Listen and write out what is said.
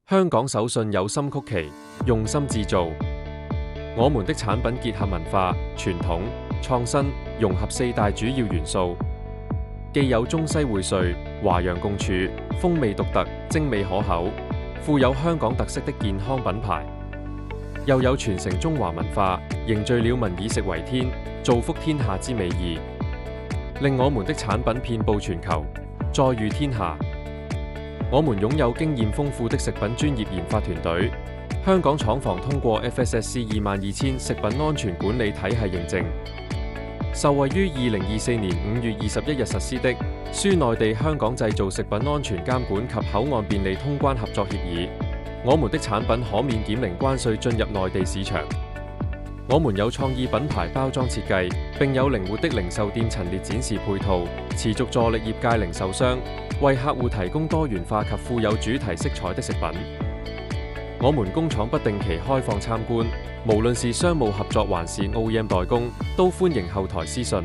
香港手信有心曲奇，用心製造。我們的產品結合文化、傳統、創新，融合四大主要元素，既有中西薈萃、華洋共處，風味獨特、精美可口，富有香港特色的健康品牌，又有傳承中華文化，凝聚了民以食為天、造福天下之美意，令我們的產品遍佈全球，載譽天下。我們擁有經驗豐富的食品專業研發團隊，香港廠房通過 FSSC 22000食品安全管理體系認證，受惠於2024年5月21日實施的輸內地香港製造食品安全監管及口岸便利通關合作協議，我們的產品可免檢零關稅進入內地市場。我們有創意品牌包裝設計，並有靈活的零售店陳列展示配套，持續助力業界零售商，為客戶提供多元化及富有主題色彩的食品。我們工廠不定期開放參觀，無論是商務合作還是 OEM 代工，都歡迎後台私訊。